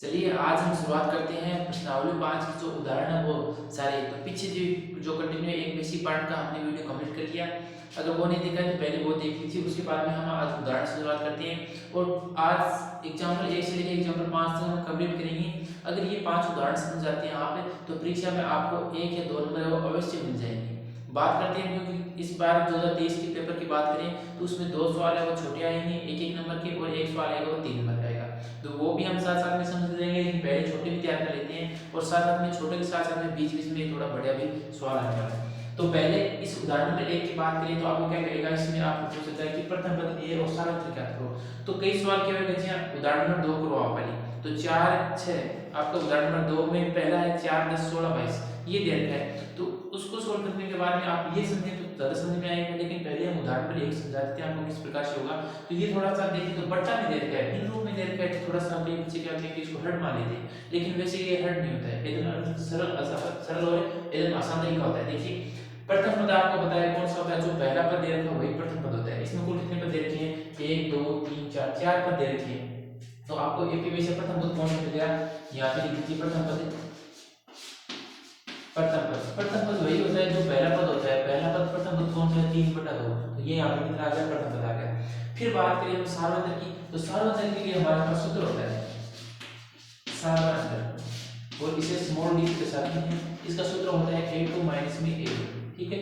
चलिए आज हम शुरुआत करते हैं प्रश्नावली 5 के जो उदाहरण है वो सारे। तो पीछे जो कंटिन्यू एक बेसिक पार्ट का हमने वीडियो कंप्लीट कर लिया। अगर वो नहीं देखा है तो पहले वो देख लीजिए, उसके बाद में हम आज उदाहरण से शुरुआत करते हैं। और आज एग्जाम्पल 1 से लेकर एग्जाम्पल 5 तक हम कंप्लीट करेंगे। अगर ये 5 उदाहरण समझ आते हैं आप तो परीक्षा में आपको 1 या 2 नंबर वो अवश्य मिल जाएंगे। बात करते हैं क्योंकि इस बार 2023 के पेपर की बात करें तो उसमें 2 सवाल है वो छोटे आएंगे 1-1 नंबर के, और एक सवाल आएगा वो 3 नंबर का आएगा। तो वो भी हम साथ साथ में समझ लेंगे, लेकिन पहले छोटे भी तैयार कर लेते हैं और साथ साथ में छोटे के साथ साथ में बीच बीच में थोड़ा बढ़िया भी सवाल आने वाला है। तो पहले इस उदाहरण नंबर 1 की बात करें तो आपको क्या करेगा, इसमें आपको पूछ सकता है कि प्रथम पद ए और सार्वत्रिक क्या करो। तो कई सवाल क्या होगा जी, उदाहरण नंबर 2 करो आप वाली। तो 4 6 आपका उदाहरण नंबर 2 में पहला है 4 10 16 22 ये दे रखा है। तो उसको सोल्व करने के बाद में आप ये समझें तो ज्यादा समझ में आएगा, लेकिन पहले हम उदाहरण पर एक समझा देते हैं आपको किस प्रकार से होगा। तो ये थोड़ा सा देखिए तो बट्टा में दे रखा है, इन रूप में दे रखा है, तो थोड़ा सा आपके बच्चे क्या कहेंगे इसको हर्ट मान लेते हैं, लेकिन वैसे ये हर्ट नहीं होता है, एकदम सरल और एकदम आसान तरीका होता है। देखिए प्रथम पद आपको बताया कौन सा होता है, जो पहला पद दे रखा है वही प्रथम पद होता है। इसमें कुल कितने पद दे रखे हैं, 1 2 3 4 4 पद दे रखे हैं। तो आपको एपी में से प्रथम पद कौन सा मिलेगा, यहाँ पे लिख दीजिए प्रथम पद। प्रथम पद वही होता है जो पहला पद होता है। पहला पद प्रथम पद कौन सा है, 3/2। तो ये यहाँ पे कितना आ गया, प्रथम पद आ गया। फिर बात करें हम सार्वधातुक की, तो सार्वधातुक के लिए हमारे पास सूत्र होता है सार्वधातुक, और इसे स्मॉल डी के साथ में इसका सूत्र होता है a2 माइनस में a2। ठीक है,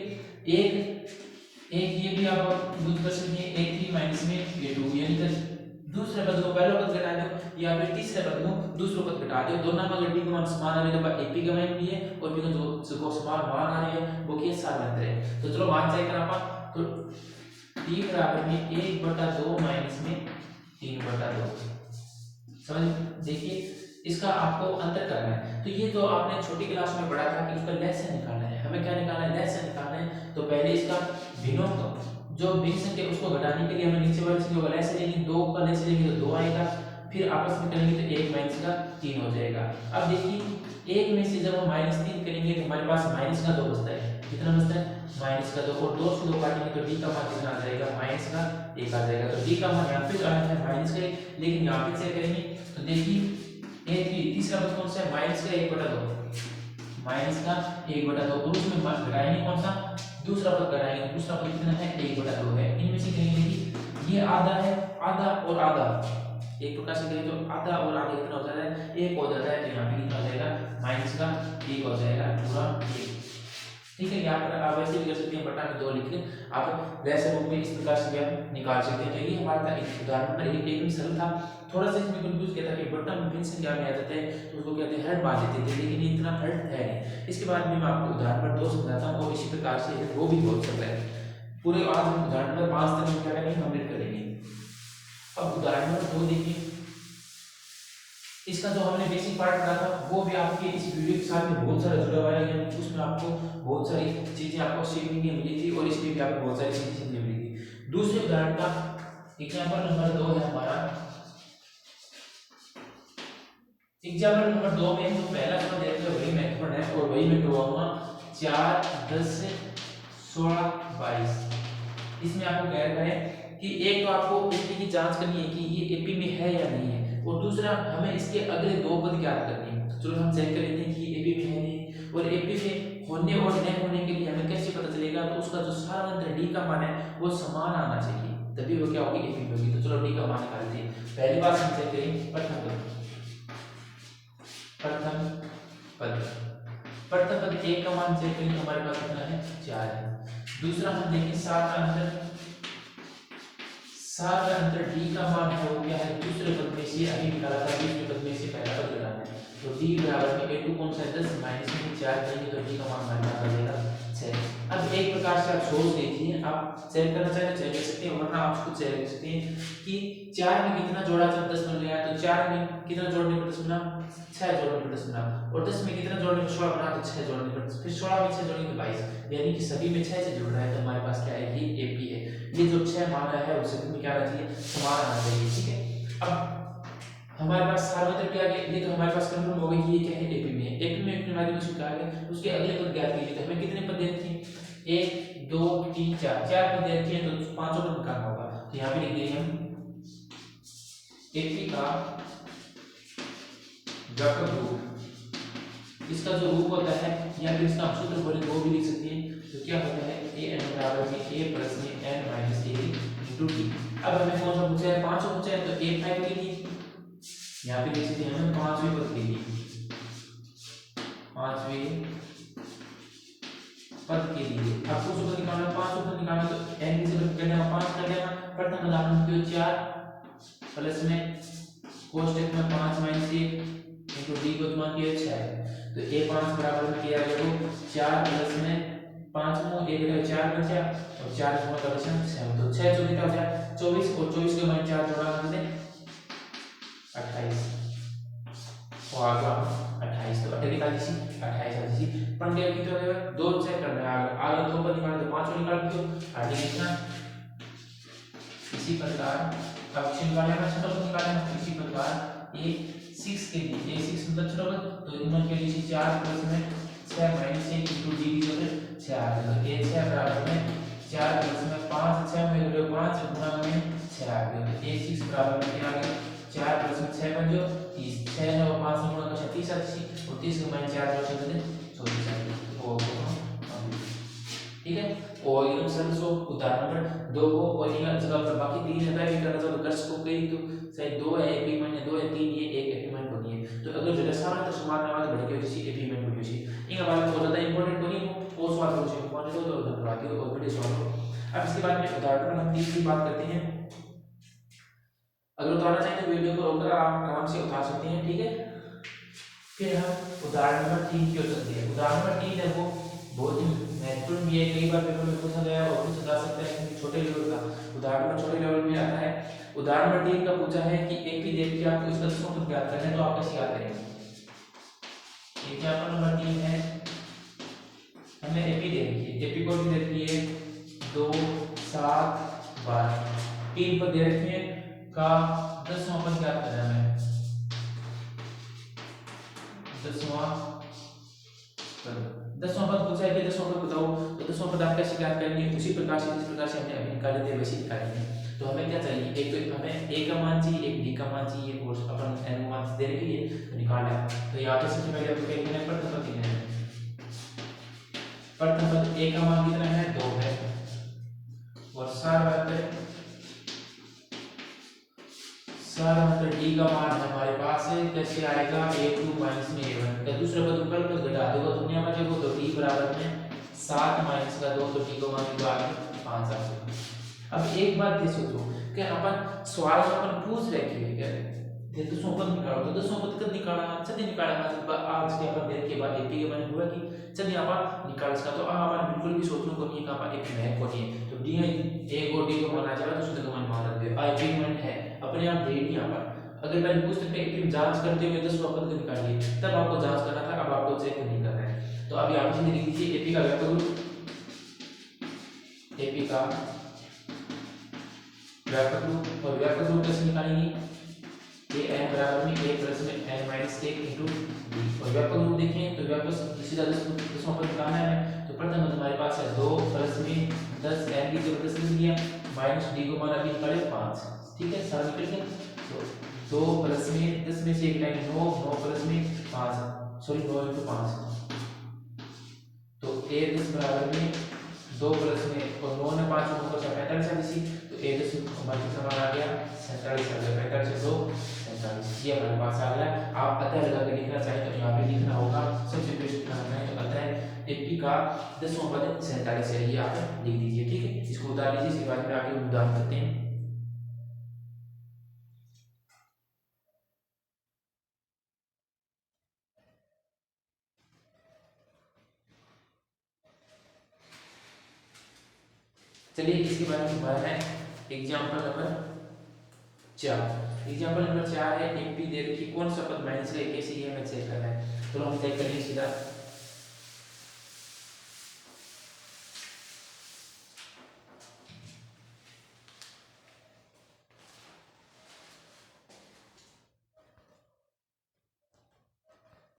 एक एक ये भी आप यूज कर सकते हैं a3 माइनस में a2, यानी कि दूसरे पद को पहला पद घटा दो या फिर तीसरे पद को दूसरा पद घटा दो। दोनों में अगर डी का मान समान आ रहा है तो एपी का मान भी है और भी जो समान मान आ रही है वो क्या सार्वधातुक है। तो चलो मान चेक करा आप, तो डी बराबर में 1/2 माइनस में 3/2। समझ, देखिए इसका आपको अंतर करना है। तो ये जो आपने छोटी क्लास में पढ़ा था कि उसका लेसन निकालना है, हमें क्या निकालना है, लेसन निकालना है। तो पहले इसका भिन्नों जो भिन्न संख्या उसको घटाने के लिए हमें नीचे वाली संख्या को लेसन लेंगे, 2 का लेसन लेंगे तो 2 आएगा, फिर आपस में करेंगे तो 1 माइनस का 3 हो जाएगा। अब देखिए 1 में से जब हम -3 करेंगे तो हमारे पास माइनस का 2 बचता है। कितना बचता है, माइनस का 2, और 2 से 2 काटेंगे तो डी का मान कितना आ जाएगा, माइनस का 1 आ जाएगा। तो डी का मान यहाँ पे आया है माइनस का 1, लेकिन यहाँ पे चेक करेंगे तो देखिए तीसरा पद कौन सा है, माइनस का 1/2, माइनस का 1/2, और उसमें घटाएंगे कौन सा, दूसरा पद घटाएंगे। दूसरा पद कितना है, 1/2 है। इनमें से करेंगे देखिए ये आधा है, आधा और आधा एक प्रकार से करें तो आधा और आधा कितना हो जाता है, 1 हो जाता है। तो यहाँ पे कितना हो जाएगा, माइनस का 1 हो जाएगा पूरा 1। ठीक है, यहाँ पर आप वैसे भी कर सकते हैं, बटा में 2 लिख के आप वैसे रूप में इस प्रकार से भी आप निकाल सकते हैं। तो ये हमारा उदाहरण नंबर 1 एकदम सरल था। थोड़ा सा इसमें कंफ्यूज किया था कि बटा में भिन्न संख्या में आ जाता है तो उसको कहते हैं हर्ट मान लेते थे, लेकिन ये इतना हर्ट है नहीं। इसके बाद में मैं आपको उदाहरण नंबर 2 समझाता हूँ और इसी प्रकार से वो भी बहुत सरल है। पूरे आज हम उदाहरण नंबर 5 तक हम क्या करेंगे, कंप्लीट करेंगे। अब उदाहरण नंबर 2 देखिए, इसका जो हमने बेसिक पार्ट पढ़ा था वो भी आपके इस वीडियो के साथ में बहुत सारा जुड़ा हुआ है, यानी उसमें आपको बहुत सारी चीजें आपको सीखने की मिली थी और इसमें भी आपको बहुत सारी चीजें सीखने मिली थी। दूसरे उदाहरण का एग्जाम्पल नंबर 2 है हमारा। एग्जाम्पल नंबर 2 में जो पहला सवाल दिया है वही महत्वपूर्ण है और वही मैं करवाऊंगा। 4 10 16 22 इसमें आपको कह रहा है कि एक तो आपको एपी की जांच करनी है कि ये एपी में है या नहीं है, और दूसरा हमें इसके अगले 2 पद ज्ञात करनी है। तो चलो हम चेक कर लेते हैं कि एपी में है नहीं, और एपी में होने और न होने के लिए हमें कैसे पता चलेगा, तो उसका जो सारांश डी का मान है वो समान आना चाहिए, तभी वो क्या होगी, एपी होगी। तो चलो डी का मान निकालते हैं। पहली बात हम चेक करें प्रथम पद, प्रथम पद प्रथम पद एक का मान चेक करें तो हमारे पास कितना है, 4 है। दूसरा हम देखें 7 का अंतर, 7 का अंतर डी का मान है वो क्या है, दूसरे पद में से अभी निकाला था, दूसरे पद में से पहला पद घटाना है। तो डी बराबर में a2 कौन सा है, 10 माइनस में 4 करेंगे तो डी का मान हमारे पास आ जाएगा 6। अब एक प्रकार से आप सोच लीजिए, आप चेक करना चाहे तो चेक कर सकते हैं, वरना आप खुद चेक कर सकते हैं कि 4 में कितना जोड़ा जब 10 बन गया, तो 4 में कितना जोड़ने पर 10 बना, 6 जोड़ने पर 10 बना, और 10 में कितना जोड़ने पर 16 बना, तो 6 जोड़ने पर 10, फिर 16 में 6 जोड़ेंगे तो 22, यानी कि सभी में 6 से जुड़ रहा है। तो हमारे पास क्या है, ये एपी है। ये जो 6 मान रहा है उससे में क्या आना चाहिए, समान आना चाहिए। ठीक है, अब हमारे पास सार्वत्रिक क्या है, ये तो हमारे पास कंफर्म हो गई कि ये क्या है, एपी में है। एपी में अपने माध्यम से क्या है, उसके अगले पद ज्ञात कीजिए। तो हमें कितने पद दे रखे हैं, 1 2 3 4, 4 पद दे रखे हैं, तो पांचों पद निकालना होगा। तो यहाँ पे लिख देंगे हम एपी का व्यापक रूप, इसका जो रूप होता है या फिर इसका हम सूत्र बोले वो भी लिख सकते हैं। तो क्या होता है ए एन बराबर में ए प्लस में एन माइनस ए इंटू टी। अब हमें कौन सा पूछा है, 5 पूछा है, तो ए 5 के लिए यहाँ पे लिख सकते हैं हम 5वें पद के लिए, 5वें पद के लिए आपको सूत्र निकालना, 5 सूत्र निकालना, तो एन की जगह करना 5 कर लेना। प्रथम उदाहरण में 4 प्लस में कोष्टक में 5 माइनस 1 इनटू डी को मान किया 6, तो ए 5 बराबर में किया गया तो 4 प्लस में 5 में 1 है 4 बचा और 4 में का बचा 6, तो 6 चौके का बचा 24 और 24 के मान 4 जोड़ा हमने 28 और आगे 28, तो 28 का जी 28 का जी पण क्या की तो है 2 चेक करना है, आगे 2 पर निकाल तो 5 निकाल दो आगे लिखना। इसी प्रकार अक्षर निकालना, छोटा पद निकालना, इसी प्रकार ए 6 के लिए, ए 6 मतलब छोटा पद, तो इनमें के लिए 4 प्लस में 6 माइनस 1 इनटू डी की जगह 6 आ गया, तो ए 6 बराबर में 4 प्लस में 5 6 में गुणे 5 गुणा में 6 आ गया, तो ए 6 बराबर में क्या आ गया 4 प्लस में 6 बन जो 30, 6 और 5 गुणा का 36 80 और 30 के माइनस 4 जो शब्द है 24 आ गया, वो ठीक है। और एकदम सरल सो उदाहरण नंबर 2 को और ये जगह पर बाकी 3 जगह भी करना चाहो दर्शक को कही तो शायद 2 है एपीमेंट 2 है 3 ये एक एपीमेंट होनी है, तो अगर जगह सारा तो समान आवाज बढ़ के किसी एपीमेंट होनी चाहिए। इन बात बहुत ज्यादा इंपॉर्टेंट होनी वो सवाल हो चाहिए कौन है तो धन्यवाद और वीडियो सॉल्व। अब इसके बाद में उदाहरण नंबर 3 की बात करते हैं। अगर उतारना चाहें तो वीडियो को रोककर आप आराम से उतार सकते हैं, ठीक है। फिर हम उदाहरण नंबर 3 की ओर चलते हैं। उदाहरण नंबर 3 है वो बहुत ही महत्वपूर्ण भी है, कई बार पेपर में पूछा गया है और पूछा जा सकता है कि छोटे लेवल का उदाहरण में छोटे लेवल में आता है। उदाहरण नंबर 3 का पूछा है कि एक भी देख के आपको इसका सूत्र ज्ञात करना है, तो आप कैसे याद करेंगे। एग्जांपल नंबर 3 है, हमें एपी दे रखी है, एपी को भी दे रखी है 2 7 12 3 पर दे रखी है का 10वां पद ज्ञात करना है, 10वां पद पूछा है कि 10वां पद बताओ, तो 10वां पद आप कैसे ज्ञात करेंगे, उसी प्रकार से जिस प्रकार से हमने अभी निकाले थे वैसे निकालेंगे। तो हमें क्या चाहिए, एक तो हमें ए का मान चाहिए, एक डी का मान चाहिए और अपन एन का मान दे रखी है तो निकाल लें। तो यहाँ पे सबसे पहले आपको क्या लिखना है, प्रथम पद लिखना है। प्रथम पद ए का मान कितना है 2 है और सार डी का मान हमारे पास है कैसे आएगा a2 माइनस में a1, तो दूसरे पद ऊपर पद घटा देगा तो दुनिया में देखो तो d बराबर में 7 माइनस का 2, तो d का मान होगा 5 आ जाएगा। अब एक बात ये सोचो कि अपन सवाल में अपन पूछ रहे थे क्या ये 10वां पद निकालो, तो 10वां पद कब निकाला, जब निकाला आज के अपन देख के बाद एपी के मैंने हुआ कि जब यहाँ पर निकाल इसका, तो अपन बिल्कुल भी सोचने को नहीं है कहां पर एक महक को नहीं है, तो डी ए को डी को माना जाएगा तो उसका मान मान रख दे आई एपीमेंट है अपने आप दे नहीं यहाँ पर। अगर मैंने पूछ सकते हैं जांच करते हुए 10वां पद निकालिए, तब आपको जांच करना था, अब आपको चेक नहीं करना है। तो अभी आप लिख दीजिए एपी का व्यापक रूप, एपी का व्यापक रूप, और व्यापक रूप कैसे निकालेंगे, ए एन बराबर में ए प्लस में एन माइनस 1 इनटू डी, और व्यापक रूप देखें तो व्यापक सीधा 10वां पद निकालना है, तो प्रथम हमारे पास है 2 प्लस में 10 एन की जगह 10 लिख दिया माइनस डी को मान अभी निकाले 5, ठीक है सारा निकल गया। तो 2 प्लस में 10 में से एक लाइन 9 9 प्लस में 5 सॉरी 9 इनटू 5, तो ए 10 बराबर में 2 प्लस में और 9 ने 5 को 45 तो ए 10 हमारे समान आ गया 47 आ गया, 45 से 2 47 ये हमारे पास आ गया। आप अतः लगा के लिखना चाहें तो यहाँ पे लिखना होगा, सबसे पहले लिखना है तो अतः एपी का 10वां पद 47 है, ये आप लिख दीजिए, ठीक है। इसको उतार लीजिए, इसके बाद में आगे उदाहरण करते हैं। चलिए इसके बारे में बात है एग्जांपल नंबर 4। एग्जांपल नंबर 4 है एपी दे रखी कौन सा पद माइनस का कैसे ये हमें चेक करना है, तो हम चेक करेंगे सीधा